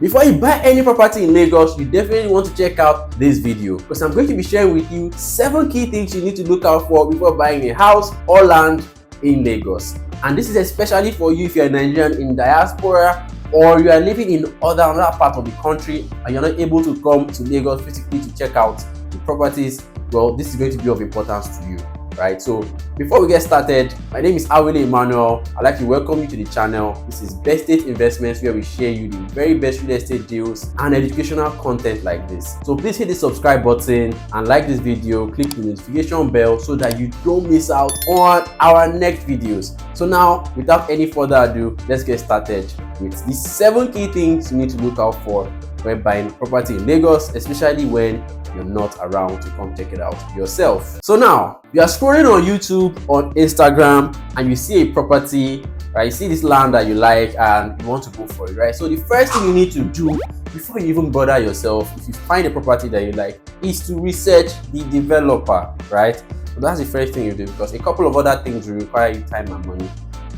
Before you buy any property in Lagos, you definitely want to check out this video because I'm going to be sharing with you 7 key things you need to look out for before buying a house or land in Lagos. And this is especially for you if you're a Nigerian in diaspora or you are living in another part of the country and you're not able to come to Lagos physically to check out the properties. Well, this is going to be of importance to you, right? So before we get started, my name is Awele Emmanuel. I'd like to welcome you to the channel. This is Best Estate Investments, where we share you the very best real estate deals and educational content like this. So please hit the subscribe button and like this video, click the notification bell so that you don't miss out on our next videos. So now, without any further ado, let's get started with these 7 key things you need to look out for when buying property in Lagos, especially when you're not around to come check it out yourself. So now you are scrolling on YouTube, on Instagram, and you see a property, right? You see this land that you like and you want to go for it, right? So the first thing you need to do before you even bother yourself, if you find a property that you like, is to research the developer, right? So that's the first thing you do, because a couple of other things will require you time and money.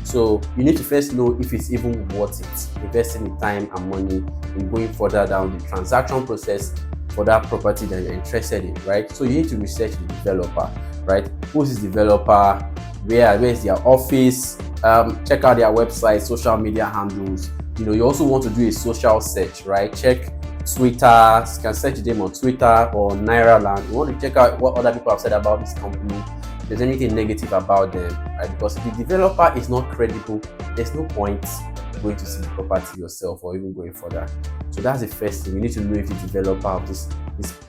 So you need to first know if it's even worth it, investing the time and money in going further down the transaction process for that property that you're interested in, right? So you need to research the developer, right? Who's this developer? Where is their office? Check out their website, social media handles. You also want to do a social search, right? Check Twitter. You can search them on Twitter or Nairaland. You want to check out what other people have said about this company. If there's anything negative about them, right? Because if the developer is not credible, there's no point going to see the property yourself or even going further. So that's the first thing. You need to know if the developer of this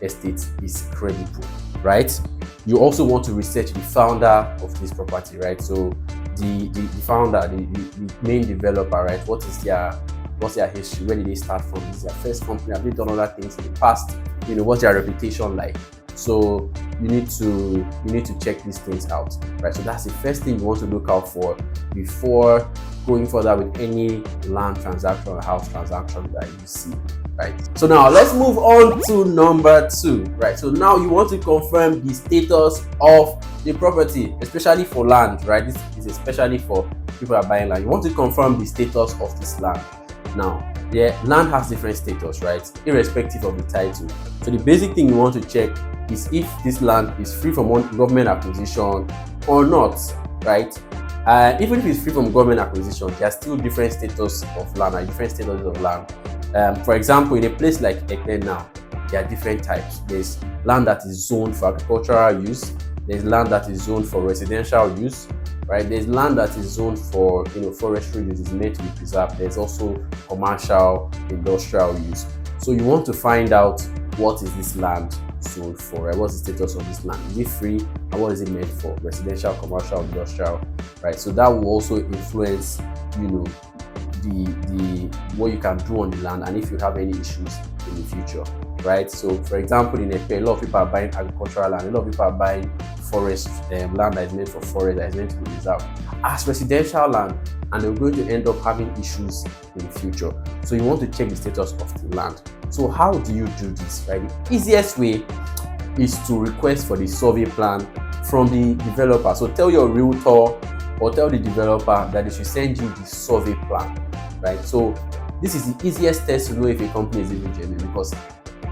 estate is credible, right? You also want to research the founder of this property, right? So the founder, the main developer, right? What's their history? Where did they start from? Is their first company? Have they done other things in the past? What's their reputation like? So you need to check these things out, right? So that's the first thing you want to look out for before going further with any land transaction or house transaction that you see, right? So now let's move on to number 2, right? So now you want to confirm the status of the property, especially for land, right? This is especially for people who are buying land. You want to confirm the status of this land. Now, land has different status, right? Irrespective of the title. So the basic thing you want to check is if this land is free from government acquisition or not, right? Even if it's free from government acquisition, there are still different status of land and different statuses of land. For example, in a place like Ekpe now, there are different types. There's land that is zoned for agricultural use. There's land that is zoned for residential use, right? There's land that is zoned for forestry use, is meant to be preserved. There's also commercial, industrial use. So you want to find out what is this land zoned for, right? What's the status of this land? Is it free and what is it meant for? Residential, commercial, industrial, right? So that will also influence, the what you can do on the land and if you have any issues in the future, right? So for example, in a lot of people are buying agricultural land, a lot of people are buying forest land that is meant for forest, that is meant to be reserved as residential land, and they're going to end up having issues in the future. So you want to check the status of the land. So how do you do this, right? The easiest way is to request for the survey plan from the developer. So tell your realtor or tell the developer that they should send you the survey plan, right? So this is the easiest test to know if a company is even genuine, because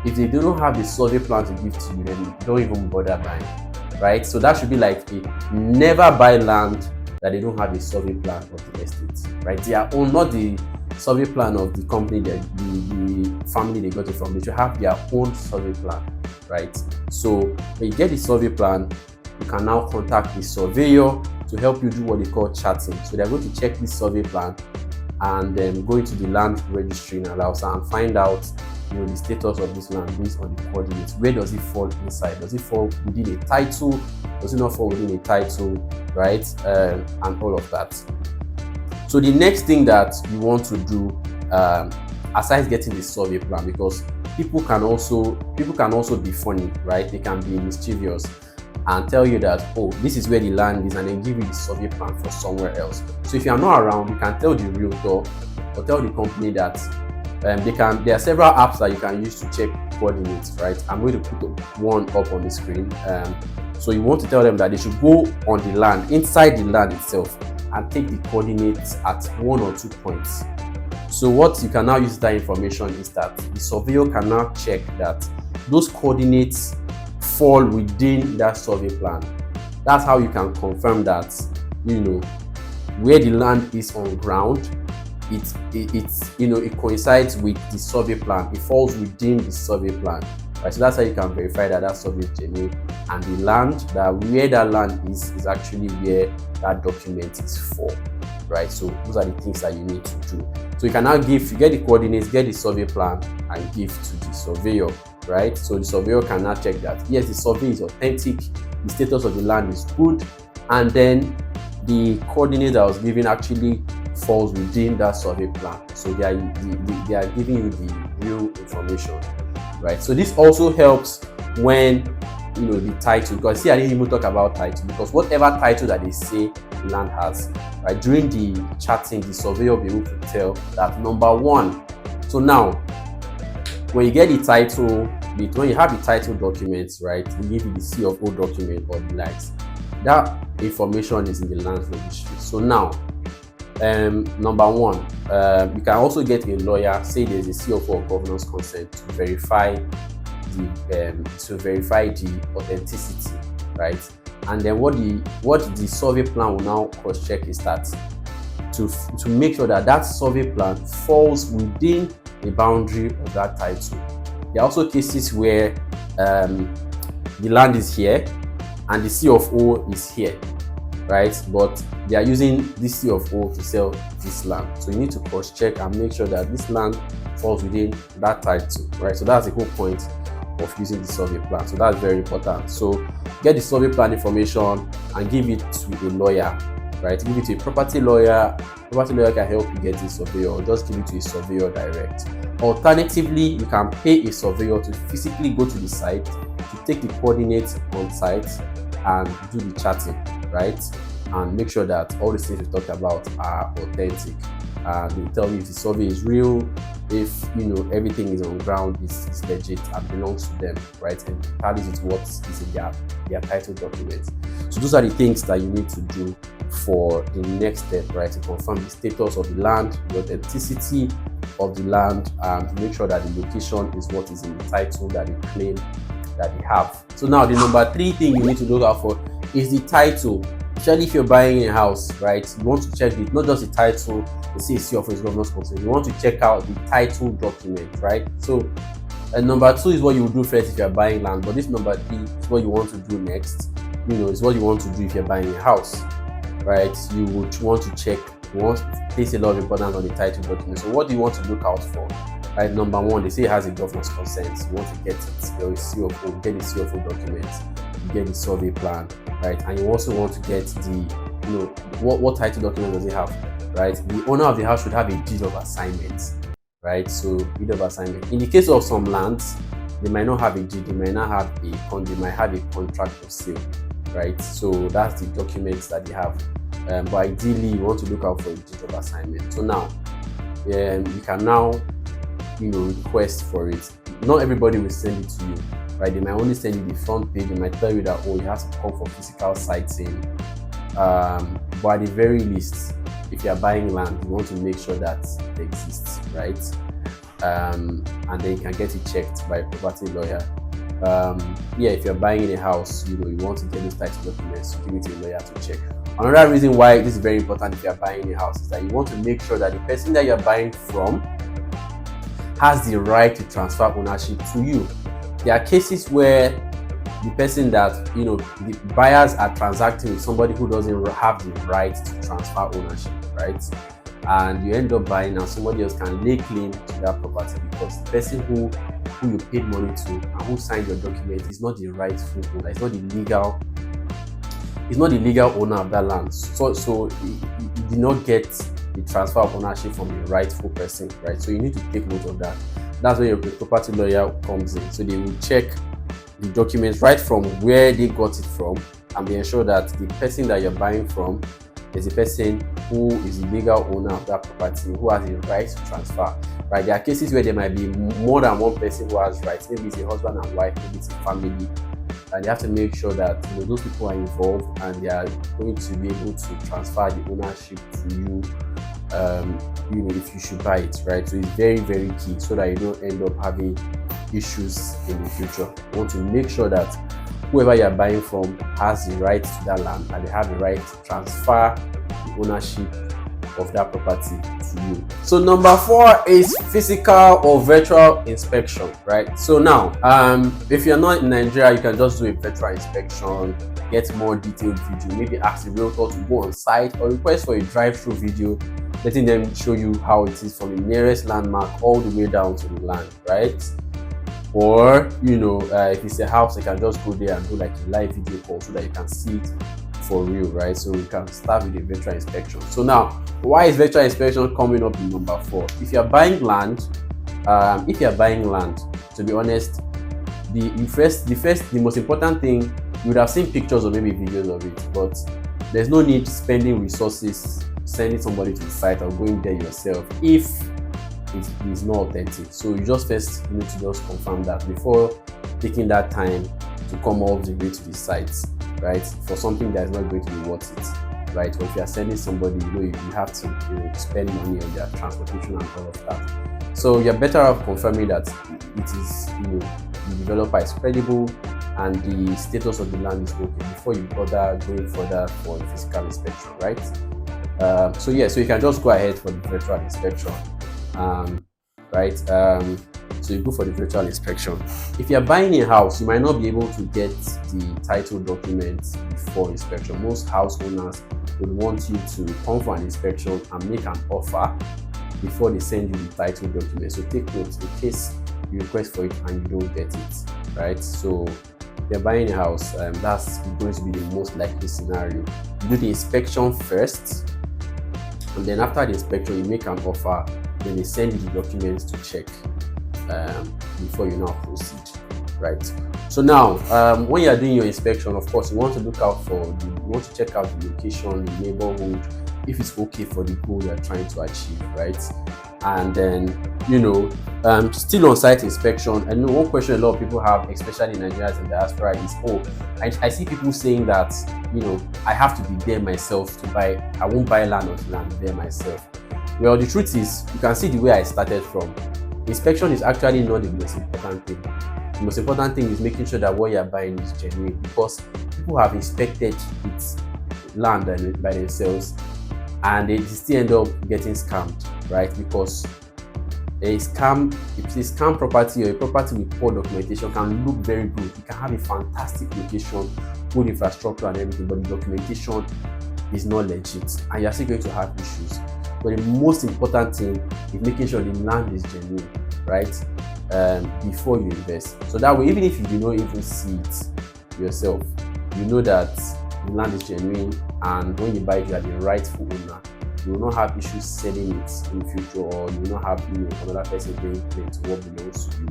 if they don't have the survey plan to give to you, then don't even bother buying, right? So that should be like a never buy land that they don't have a survey plan of the estate, right? They are own, not the survey plan of the company that the family they got it from. They should have their own survey plan, right? So when you get the survey plan, you can now contact the surveyor to help you do what they call chatting. So they're going to check this survey plan and then go into the land registry in Alausa and find out the status of this land based on the coordinates. Where does it fall inside? Does it fall within a title? Does it not fall within a title, right? And all of that. So the next thing that you want to do, aside getting the survey plan, because people can also be funny, right? They can be mischievous and tell you that, oh, this is where the land is, and then give you the survey plan for somewhere else. So if you're not around, you can tell the realtor or tell the company that there are several apps that you can use to check coordinates, right? I'm going to put one up on the screen. So you want to tell them that they should go on the land, inside the land itself, and take the coordinates at 1 or 2 points. So what you can now use that information is that the surveyor can now check that those coordinates fall within that survey plan. That's how you can confirm that, where the land is on ground, it coincides with the survey plan. It falls within the survey plan. Right, so that's how you can verify that survey is genuine, and the land, where that land is actually where that document is for. Right, so those are the things that you need to do. So you can now you get the coordinates, get the survey plan, and give to the surveyor. Right, so the surveyor can now check that yes, the survey is authentic, the status of the land is good, and then the coordinate that was given actually falls within that survey plan. So they are giving you the real information. Right, so this also helps when the title, because see, I didn't even talk about title, because whatever title that they say the land has, right, during the chatting, the surveyor will be able to tell that number one. So now when you get the title, when you have the title documents, right, we give you the C of O document or the likes, that information is in the land registry. So now number one, you can also get a lawyer, say there's a C of O governance consent, to verify the authenticity, right? And then what the survey plan will now cross-check is that to make sure that that survey plan falls within the boundary of that title. There are also cases where the land is here and the C of O is here, right? But they are using this C of O to sell this land. So you need to cross-check and make sure that this land falls within that title, right? So that's the whole point of using the survey plan. So that's very important. So get the survey plan information and give it to a lawyer, right? Give it to a property lawyer. Property lawyer can help you get a surveyor, or just give it to a surveyor direct. Alternatively, you can pay a surveyor to physically go to the site, to take the coordinates on site and do the chatting, right? And make sure that all the things we talked about are authentic. And they'll tell you if the survey is real, if everything is on ground, is legit and belongs to them, right? And tallies with what is in their title documents. So those are the things that you need to do for the next step, right? To confirm the status of the land, the authenticity of the land, and to make sure that the location is what is in the title that they claim that they have. So now the number 3 thing you need to look out for is the title. Especially if you're buying a house, right? You want to check it, not just the title, the CAC of its governance consent. You want to check out the title document, right? So number 2 is what you will do first if you're buying land, but this number 3 is what you want to do next. Is what you want to do if you're buying a house, right? You would want to check, you want to place a lot of importance on the title document. So what do you want to look out for? Right, number 1, they say it has a governance consent. You want to get it, there is CFO, get the CFO document, you get the survey plan, right? And you also want to get the, what title document does it have, right? The owner of the house should have a deed of assignment, right? So deed of assignment. In the case of some lands, they might not have a deed, they might not have they might have a contract of sale, right? So that's the documents that they have. But ideally, you want to look out for a deed of assignment. So now, you can now request for it. Not everybody will send it to you, right? They might only send you the front page. They might tell you that, you have to come for physical sighting. But at the very least, if you are buying land, you want to make sure that it exists, right? And then you can get it checked by a property lawyer. If you're buying a house, you want to get those types of documents, you give it to a lawyer to check. Another reason why this is very important if you're buying a house is that you want to make sure that the person that you're buying from has the right to transfer ownership to you. There are cases where the person that, the buyers are transacting with somebody who doesn't have the right to transfer ownership, right? And you end up buying and somebody else can lay claim to that property because the person who you paid money to and who signed your document is not the rightful owner, it's not the legal owner of that land. So you did not get the transfer of ownership from the rightful person, right? So you need to take note of that. That's where your property lawyer comes in. So they will check the documents right from where they got it from, and they ensure that the person that you're buying from is a person who is the legal owner of that property, who has the right to transfer, right? There are cases where there might be more than one person who has rights. Maybe it's a husband and wife, maybe it's a family, and you have to make sure that those people are involved and they are going to be able to transfer the ownership to you if you should buy it, right? So it's very, very key so that you don't end up having issues in the future. You want to make sure that whoever you're buying from has the right to that land, and they have the right to transfer the ownership of that property to you. So number 4 is physical or virtual inspection, right? So now, if you're not in Nigeria, you can just do a virtual inspection, get more detailed video, maybe ask the realtor to go on site or request for a drive-through video, letting them show you how it is from the nearest landmark all the way down to the land, right? Or if it's a house, you can just go there and do like a live video call so that you can see it for real, right? So we can start with a virtual inspection. So now, why is virtual inspection coming up in number 4? If you're buying land, to be honest, the most important thing, you would have seen pictures or maybe videos of it, but there's no need spending resources sending somebody to the site or going there yourself if it is not authentic. So you just first need to just confirm that before taking that time to come all the way to the site, right? For something that is not going to be worth it, right? Or if you are sending somebody, you have to spend money on their transportation and all of that. So you're better off confirming that it is, the developer is credible and the status of the land is okay before you bother going further for the physical inspection, right? So you can just go ahead for the virtual inspection, right? So you go for the virtual inspection. If you're buying a house, you might not be able to get the title documents before inspection. Most house owners would want you to come for an inspection and make an offer before they send you the title documents. So take note in case you request for it and you don't get it, right? So if you're buying a house, that's going to be the most likely scenario. You do the inspection first, and then after the inspection, you make an offer. Then they send you the documents to check before you now proceed, right? So now, when you are doing your inspection, of course, you want to check out the location, the neighborhood, if it's okay for the goal you are trying to achieve, right? And then, still on site inspection. And one question a lot of people have, especially in Nigeria and diaspora, is, I see people saying that, I have to be there myself to buy. I won't buy land until I'm there myself. Well, the truth is, you can see the way I started from. Inspection is actually not the most important thing. The most important thing is making sure that what you're buying is genuine, because people have inspected its land by themselves and they still end up getting scammed, right? Because if it's a scam property or a property with poor documentation can look very good. You can have a fantastic location, good infrastructure and everything, but the documentation is not legit and you're still going to have issues. But the most important thing is making sure the land is genuine, right? Before you invest. So that way, even if you do not even see it yourself, you know that the land is genuine, and when you buy it, you are the rightful owner. You will not have issues selling it in the future, or you will not have another person paying claim to what belongs to you.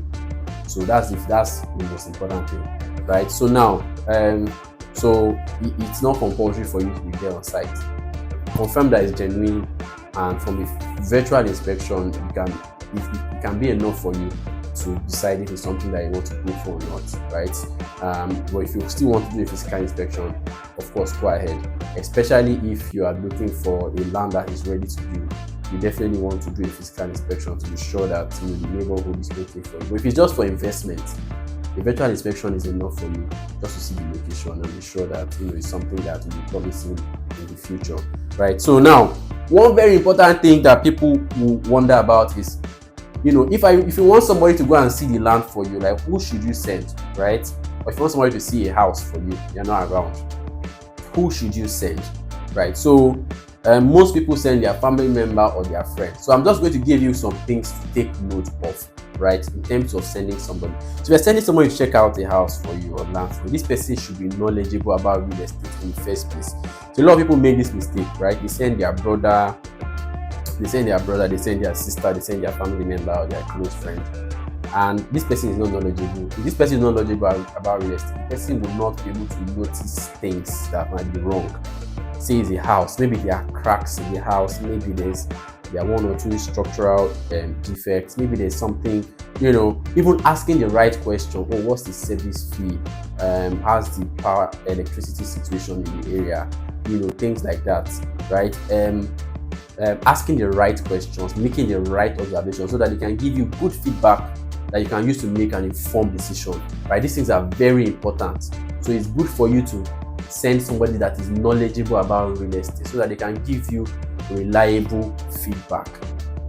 So that's the most important thing, right? So now, it's not compulsory for you to be there on site. Confirm that it's genuine, and from the virtual inspection, it can be enough for you to decide if it's something that you want to go for or not, right? But if you still want to do a physical inspection, of course, go ahead. Especially if you are looking for a land that is ready to build, you definitely want to do a physical inspection to be sure that the neighborhood is okay for you. But if it's just for investment, the virtual inspection is enough for you just to see the location and be sure that it's something that will be promising in the future, right? So now, one very important thing that people will wonder about is, if you want somebody to go and see the land for you, like, who should you send, right? Or if you want somebody to see a house for you, you're not around, who should you send, right? So most people send their family member or their friend. So I'm just going to give you some things to take note of, right, in terms of sending somebody. So if you're sending somebody to check out a house for you or land for you, this person should be knowledgeable about real estate in the first place. So a lot of people make this mistake, right? They send their brother, they send their sister, they send their family member or their close friend, and this person is not knowledgeable. If this person is not knowledgeable about real estate, the person will not be able to notice things that might be wrong. Say it's a house, maybe there are cracks in the house, maybe there are one or two structural defects, maybe there's something, even asking the right question. What's the service fee? How's the power electricity situation in the area? Things like that, right? asking the right questions, making the right observations, so that they can give you good feedback that you can use to make an informed decision, right? These things are very important. So it's good for you to send somebody that is knowledgeable about real estate, so that they can give you reliable feedback.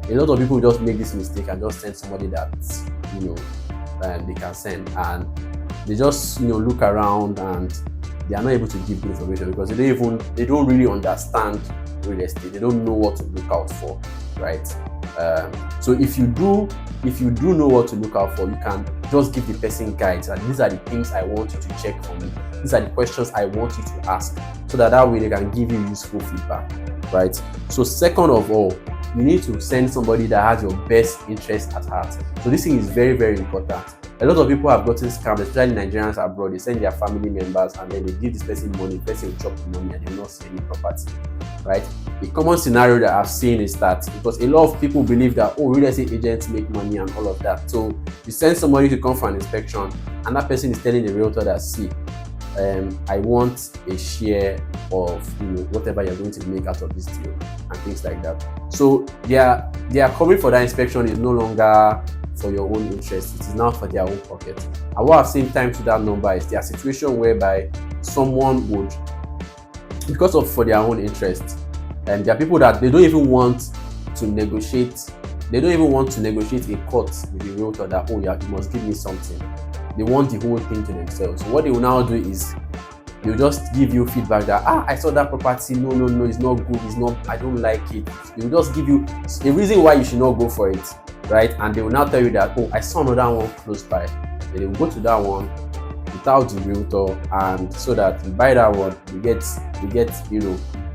A lot of people just make this mistake and just send somebody that they can send, and they just look around and they are not able to give good information, because they don't really understand real estate. They don't know what to look out for, right? So if you do know what to look out for, you can just give the person guides, and these are the things I want you to check for me. These are the questions I want you to ask, so that way they can give you useful feedback, right? So second of all, you need to send somebody that has your best interest at heart. So this thing is very, very important. A lot of people have gotten scammed, especially Nigerians abroad. They send their family members and then they give this person money. The person will chop the money and they will not see any property, right? A common scenario that I've seen is that, because a lot of people believe that, oh, real estate agents make money and all of that. So you send somebody to come for an inspection, and that person is telling the realtor that, see, I want a share of whatever you're going to make out of this deal, and things like that. So they are coming for that inspection is no longer for your own interest, it is now for their own pocket. And what I've seen time to that number is there are situations whereby someone would, because of for their own interest, and there are people that they don't even want to negotiate. They don't even want to negotiate a cut with the realtor that, oh yeah, you must give me something. They want the whole thing to themselves. So what they will now do is they'll just give you feedback that, I saw that property, no, it's not good, I don't like it. They will just give you the reason why you should not go for it, right? And they will now tell you that, oh, I saw another one close by. Then they will go to that one without the realtor, and so that you buy that one, you get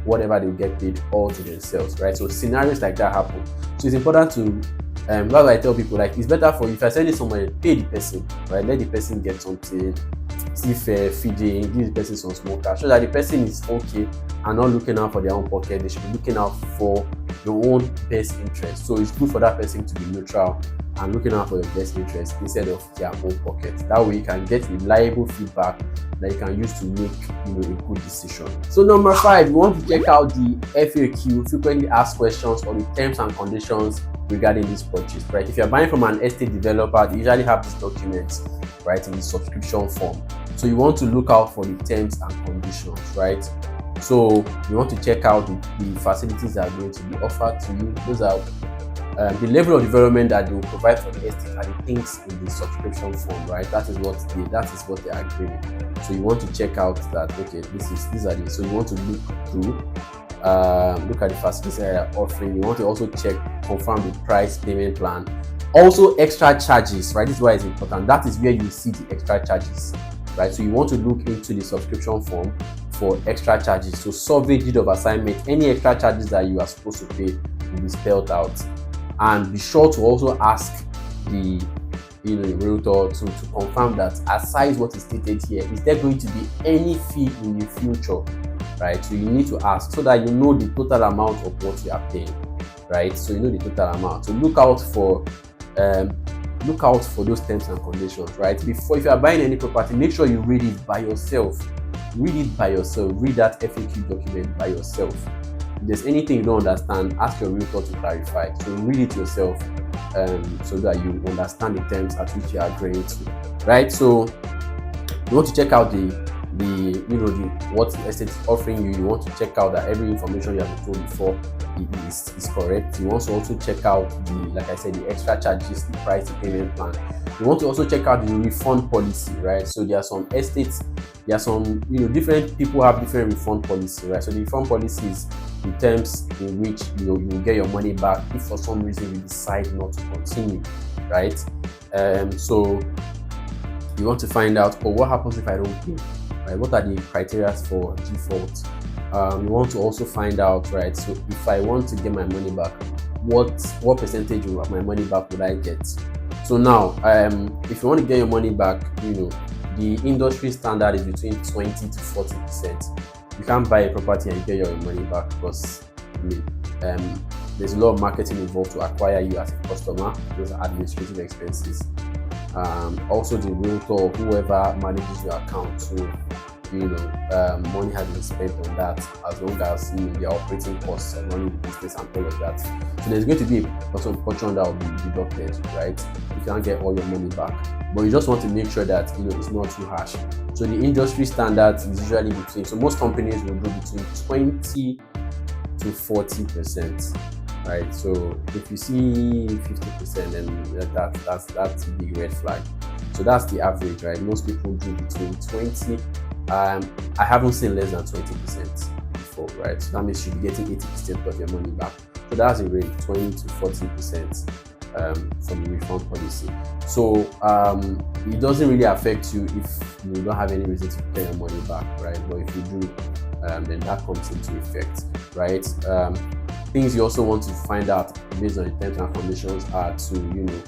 whatever they will get paid all to themselves, right? So scenarios like that happen. So it's important to that's why I tell people, like, it's better for you, if I send it somewhere, pay the person, right? Let the person get something, see fair, feeding, give the person some small cash, so that the person is okay and not looking out for their own pocket. They should be looking out for your own best interest. So it's good for that person to be neutral and looking out for your best interest instead of their own pocket. That way you can get reliable feedback that you can use to make a good decision. So number 5, you want to check out the FAQ, frequently asked questions, or the terms and conditions regarding this purchase, right? If you're buying from an estate developer, they usually have these documents, right, in the subscription form. So you want to look out for the terms and conditions, right? So you want to check out the facilities that are going to be offered to you. Those are the level of development that they will provide for the estate are the things in the subscription form, right? That is what they are agreeing. So you want to check out that, okay, these are the. So you want to look through, look at the facilities that they are offering. You want to also confirm the price, payment plan, also extra charges, right? This is why it's important. That is where you see the extra charges, right? So you want to look into the subscription form for extra charges. So survey, deed of assignment, any extra charges that you are supposed to pay will be spelled out. And be sure to also ask the realtor to confirm that, aside what is stated here, is there going to be any fee in the future, right? So you need to ask so that you know the total amount of what you are paying, right? So you know the total amount. So look out for those terms and conditions, right? Before, if you are buying any property, make sure you read it by yourself. Read that FAQ document by yourself. If there's anything you don't understand, ask your realtor to clarify. So read it yourself, so that you understand the terms at which you are agreeing to, right? So you want to check out what the estate is offering you. You want to check out that every information you have been told before is correct. You want to also check out like I said, the extra charges, the price, the payment plan. You want to also check out the refund policy, right? So there are some estates, there are some different people have different refund policy, right? So the refund policy is the terms in which you get your money back if for some reason you decide not to continue, right? So you want to find out, what happens if I don't pay, right? What are the criteria for default? You want to also find out, right? So if I want to get my money back, what percentage of my money back would I get? So now, if you want to get your money back, the industry standard is between 20 to 40%. You can't buy a property and get your money back, because there's a lot of marketing involved to acquire you as a customer. Those are administrative expenses. Also the realtor or whoever manages your account. So money has been spent on that, as long as the operating costs of running the business and all of that. So there's going to be a portion that will be deducted, right? You can't get all your money back, but you just want to make sure that it's not too harsh. So the industry standard is usually so most companies will do between 20 to 40%, right? So if you see 50%, then that's a big red flag. So that's the average, right? Most people do between 20. I haven't seen less than 20% before, right? So that means you'll be getting 80% of your money back. So that's a range, 20 to 40% from the refund policy. So it doesn't really affect you if you don't have any reason to pay your money back, right? But if you do, then that comes into effect, right? Things you also want to find out based on the terms and conditions are to,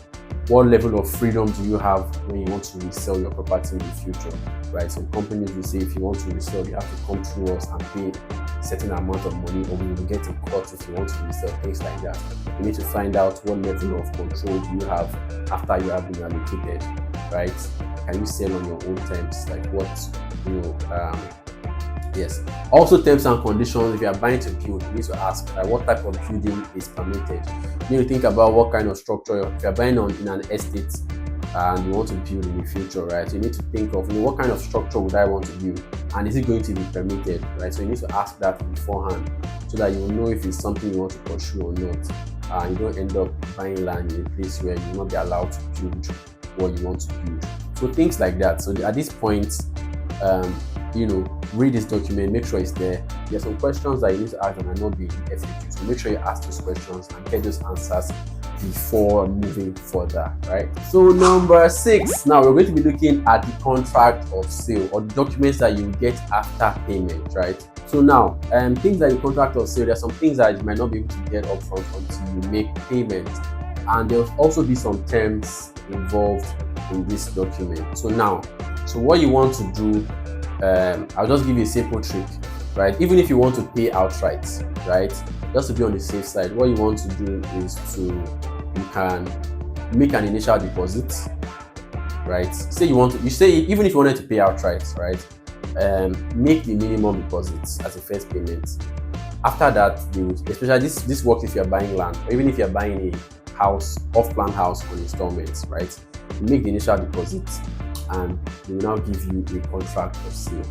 what level of freedom do you have when you want to resell your property in the future, right? Some companies will say if you want to resell, you have to come through us and pay a certain amount of money, or we will get in court if you want to resell, things like that. You need to find out what level of control do you have after you have been allocated, right? Can you sell on your own terms? Like what, yes. Also, terms and conditions. If you are buying to build, you need to ask what type of building is permitted. You need to think about what kind of structure. If you are buying in an estate and you want to build in the future, right? So you need to think of what kind of structure would I want to build, and is it going to be permitted, right? So you need to ask that beforehand so that you will know if it's something you want to pursue or not. You don't end up buying land in a place where you will not be allowed to build what you want to build. So things like that. So at this point, read this document, make sure it's there. There are some questions that you need to ask that might not be in FAQ. So make sure you ask those questions and get those answers before moving further, right? So number 6, now we're going to be looking at the contract of sale, or the documents that you get after payment, right? So now, things like the contract of sale, there are some things that you might not be able to get upfront until you make payment, and there'll also be some terms involved in this document. So what you want to do, I'll just give you a simple trick, right? Even if you want to pay outright, right, just to be on the safe side, what you want to do is you can make an initial deposit, right? Even if you wanted to pay outright, right, make the minimum deposit as a first payment. After that, especially this works if you're buying land, or even if you're buying a house, off-plan house on installments, right? You make the initial deposit, and they will now give you a contract of sale.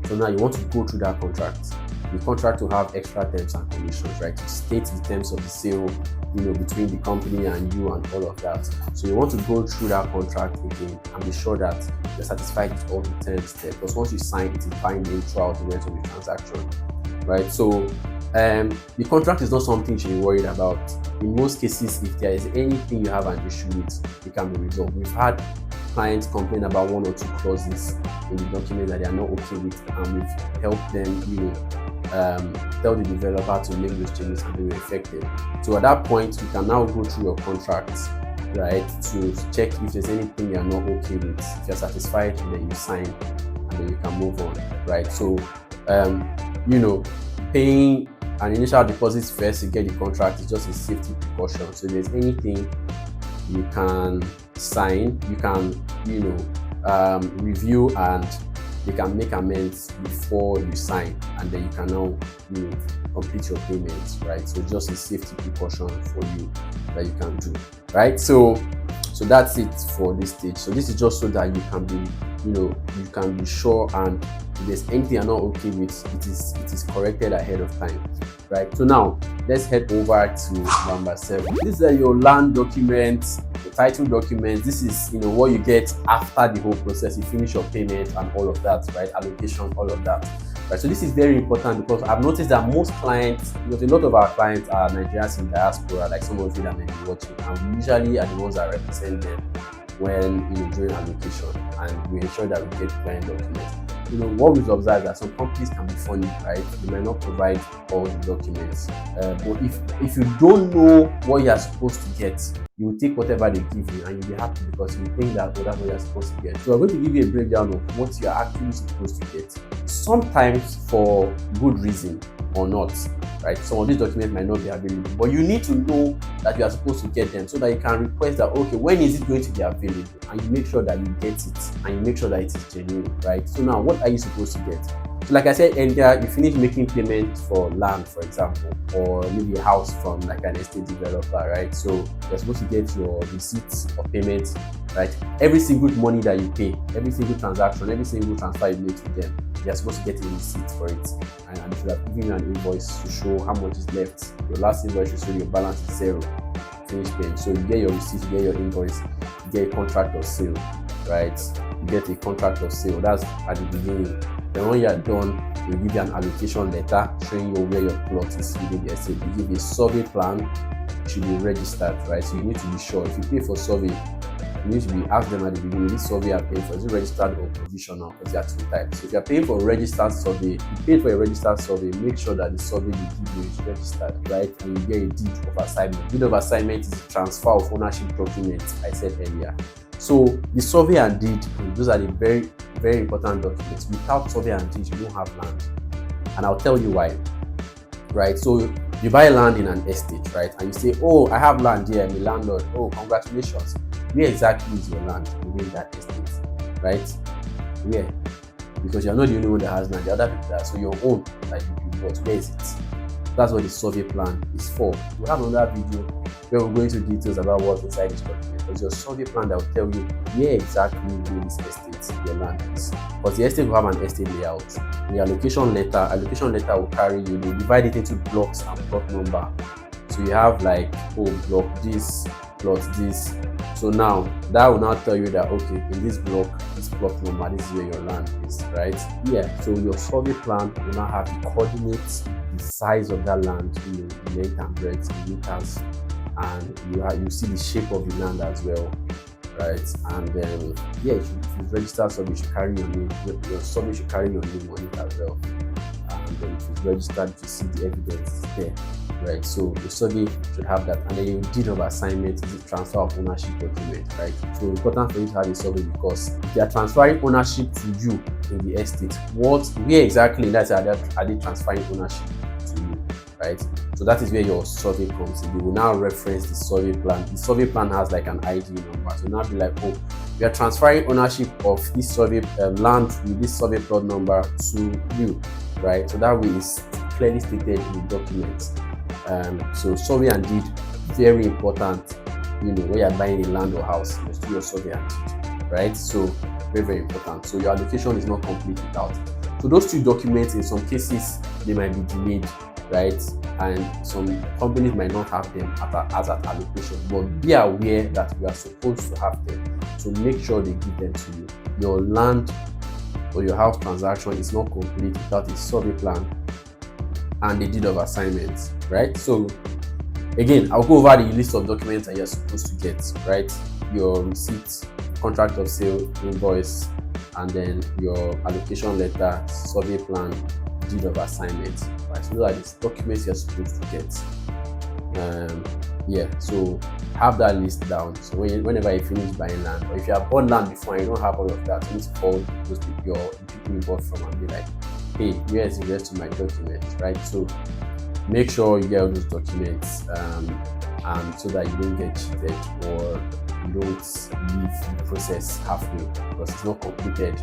So now you want to go through that contract. The contract will have extra terms and conditions, right? To state the terms of the sale, between the company and you and all of that. So you want to go through that contract again and be sure that you're satisfied with all the terms there. Because once you sign, it is binding throughout the rest of the transaction, right? So the contract is not something you should be worried about. In most cases, if there is anything you have an issue with, it can be resolved. We've had clients complain about 1 or 2 clauses in the document that they are not okay with, and we've helped them, tell the developer to make those changes, and they were effective. So at that point, you can now go through your contract, right, to check if there's anything you're not okay with. If you're satisfied, then you sign, and then you can move on, right? So, paying an initial deposit first to get the contract is just a safety precaution. So if there's anything you can sign, you can review, and you can make amends before you sign, and then you can now complete your payments, right? So just a safety precaution for you that you can do, right? So that's it for this stage. So this is just so that you can be you can be sure, and if there's anything you're not okay with, it is corrected ahead of time, right? So now let's head over to number 7. These are your land documents, the title documents. This is what you get after the whole process. You finish your payment and all of that, right? Allocation, all of that, right? So this is very important, because I've noticed that most clients, because a lot of our clients are Nigerians in diaspora, like some of you that may be watching, and we usually are the ones that represent them when during allocation, and we ensure that we get client documents. What we've observed is that some companies can be funny, right? They might not provide all the documents, but if you don't know what you are supposed to get, you will take whatever they give you, and you'll be happy because you think that that's what you're supposed to get. So I'm going to give you a breakdown of what you're actually supposed to get. Sometimes for good reason, or not, right? Some of these documents might not be available, but you need to know that you are supposed to get them so that you can request that, okay, when is it going to be available? And you make sure that you get it and you make sure that it is genuine, right? So now, what are you supposed to get? So like I said earlier, you finish making payments for land, for example, or maybe a house from like an estate developer, right? So you're supposed to get your receipts of payments, right? Every single money that you pay, every single transaction, every single transfer you make to them, you're supposed to get a receipt for it. And they should have given you an invoice to show how much is left. Your last invoice should show your balance is zero, finish paying. So you get your receipt, you get your invoice, you get a contract of sale, right? You get a contract of sale. That's at the beginning. Then when you are done, they give you an allocation letter showing you where your plot is within the estate. They give you a survey plan, it should be registered, right? So you need to be sure. If you pay for survey, you need to be asked them at the beginning, this survey you are paying for, is it registered or provisional? Because there are two types. So if you are paying for a registered survey, you paid for a registered survey, make sure that the survey they give you is registered, right? And you get a deed of assignment. Deed of assignment is a transfer of ownership documents I said earlier. So the survey and deed, those are the very, very important documents. Without survey and deed, you don't have land. And I'll tell you why, right? So you buy land in an estate, right? And you say, oh, I have land here, I'm a landlord. Oh, congratulations. Where exactly is your land within that estate, right? Where? Because you're not the only one that has land, the other people that, so your own that you bought, where is it? That's what the survey plan is for. We'll have another video where we'll go into details about what's inside this document. Because your survey plan that will tell you where exactly within this estate your land is. Because the estate will have an estate layout. The allocation letter will carry you, they divide it into blocks and plot number. So you have like, oh, block this, plot this. So now that will now tell you that, okay, in this block, this plot number, this is where your land is, right? Yeah, so your survey plan will now have the coordinates, the size of that land, the length and breadth in meters, and you see the shape of the land as well, right? And then yeah, if it's registered survey, you should carry your name. Your survey should carry your name on it as well. And then if it's registered, you see the evidence there, right? So the survey should have that. And then your deed of assignment is the transfer of ownership document, right? So important for you to have a survey, because if they are transferring ownership to you in the estate, where exactly are they transferring ownership to you, right? So that is where your survey comes in. You will now reference the survey plan. The survey plan has like an ID number. So now be like, oh, we are transferring ownership of this survey land with this survey plot number to you, right? So that way it's clearly stated in the documents. So survey and deed, very important. When you're buying a land or house, you must do your survey and deed, right? So very, very important. So your allocation is not complete without. So those two documents, in some cases, they might be delayed, right? And some companies might not have them as an allocation, but be aware that you are supposed to have them. So make sure they give them to you. Your land or your house transaction is not complete without a survey plan and the deed of assignment, right? So again, I'll go over the list of documents that you're supposed to get, right? Your receipt, contract of sale, invoice, and then your allocation letter, survey plan, deed of assignment, right? So those are the documents you're supposed to get. So have that list down. So whenever you finish buying land, or if you have bought land before and you don't have all of that, you need to call those people you bought from and be like, hey, where is the rest of my documents, right? So make sure you get all those documents, and so that you don't get cheated or you don't leave the process halfway because it's not completed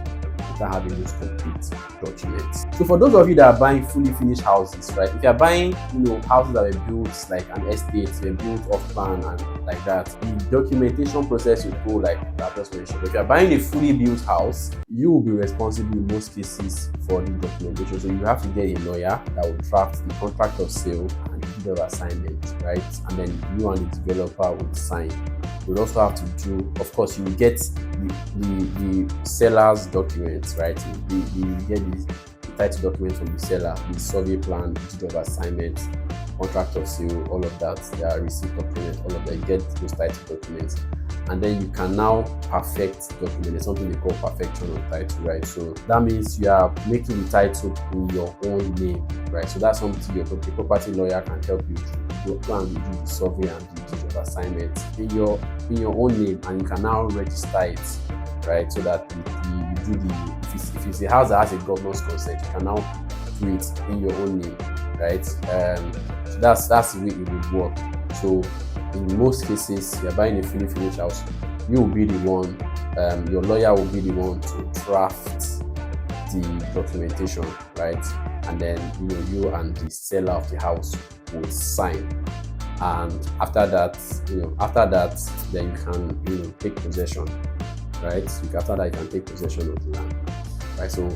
without having those complete documents. So for those of you that are buying fully finished houses, right? If you're buying, houses that were built like an estate, they're built off plan and like that, the documentation process will go like that just mentioned. But if you're buying a fully built house, you will be responsible in most cases for the documentation. So you have to get a lawyer that will draft the contract of sale and the deed of assignment, right? And then you and the developer will sign. You'll also have to do, of course, you will get the seller's documents, right? You get the title documents from the seller, the survey plan, the deed of assignment, contract of sale, all of that, the receipt of payment, all of that. You get those title documents. And then you can now perfect the document. There's something they call perfection of title, right? So that means you are making the title in your own name, right? So that's something your property lawyer can help you do. Plan to do the survey and the deed of assignment in your own name, and you can now register it, right? So that you do if it's a house that has a governor's consent, you can now do it in your own name, right? So that's the way it would work. So in most cases, you're buying a fully finished house, you will be the one, your lawyer will be the one to draft the documentation, right? And then you and the seller of the house will sign. And after that, then you can take possession, right? After that, you can take possession of the land, right? So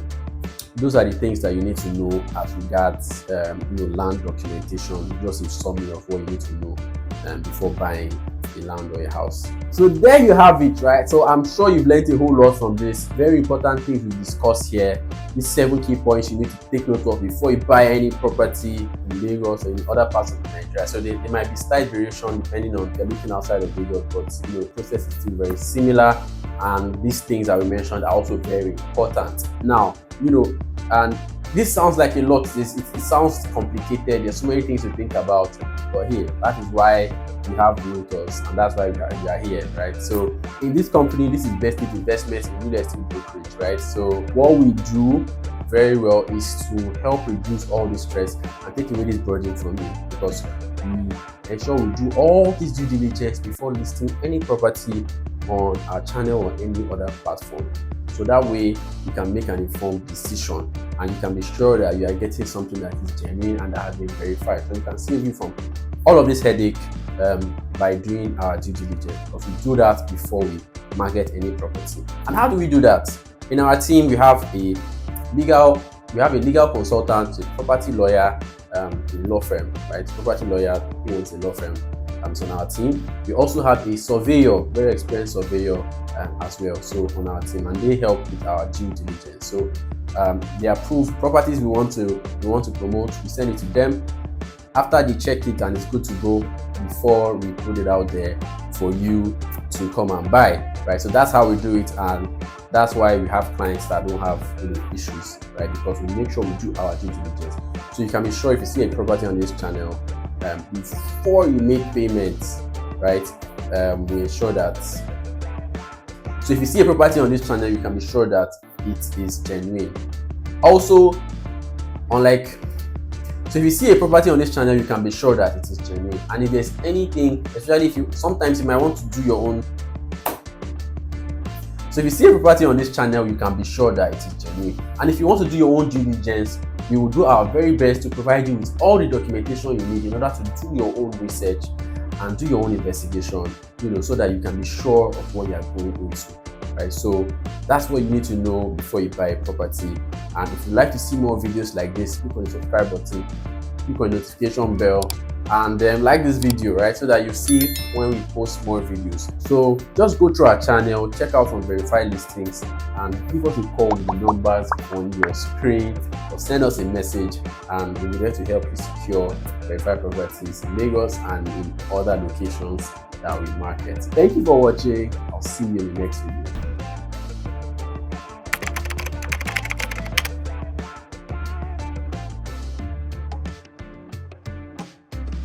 those are the things that you need to know as regards land documentation. Just a summary of what you need to know before buying a land or a house. So there you have it, right? So I'm sure you've learned a whole lot from this. Very important things we discussed here. These 7 key points you need to take note of before you buy any property in Lagos or in other parts of Nigeria. So there might be slight variation depending on if you're looking outside of Lagos, but the process is still very similar. And these things that we mentioned are also very important. Now, and this sounds like a lot. It sounds complicated. There's so many things to think about. But here, that is why we have realtors, and that's why we are here, right? So in this company, this is Best Investments in Real Estate Brokerage, right? So what we do very well is to help reduce all this stress and take away this burden from you, because we ensure we do all this due diligence before listing any property on our channel or any other platform. So that way you can make an informed decision and you can be sure that you are getting something that is genuine and that has been verified. So you can save you from all of this headache by doing our due diligence, because we do that before we market any property. And how do we do that? In our team, we have a legal consultant, a property lawyer, a law firm, right? Property lawyer who owns a law firm. On our team, we also have a surveyor, very experienced surveyor as well, so on our team, and they help with our due diligence. So the approved properties we want to promote, we send it to them. After they check it and it's good to go, before we put it out there for you to come and buy, right? So that's how we do it, and that's why we have clients that don't have issues, right? Because we make sure we do our due diligence. So you can be sure if you see a property on this channel, before you make payments, right, we ensure that. So if you see a property on this channel, you can be sure that it is genuine. Also, so if you see a property on this channel, you can be sure that it is genuine. And if there's anything, especially sometimes you might want to do your own. So if you see a property on this channel, you can be sure that it is genuine. And if you want to do your own due diligence, we will do our very best to provide you with all the documentation you need in order to do your own research and do your own investigation, so that you can be sure of what you are going into, right? So that's what you need to know before you buy a property. And if you'd like to see more videos like this, click on the subscribe button, click on the notification bell, and then like this video, right, so that you see when we post more videos. So just go through our channel, check out some verified listings, and give us a call with the numbers on your screen, or send us a message, and we'll be there to help you secure verified properties in Lagos and in other locations that we market. Thank you for watching. I'll see you in the next video.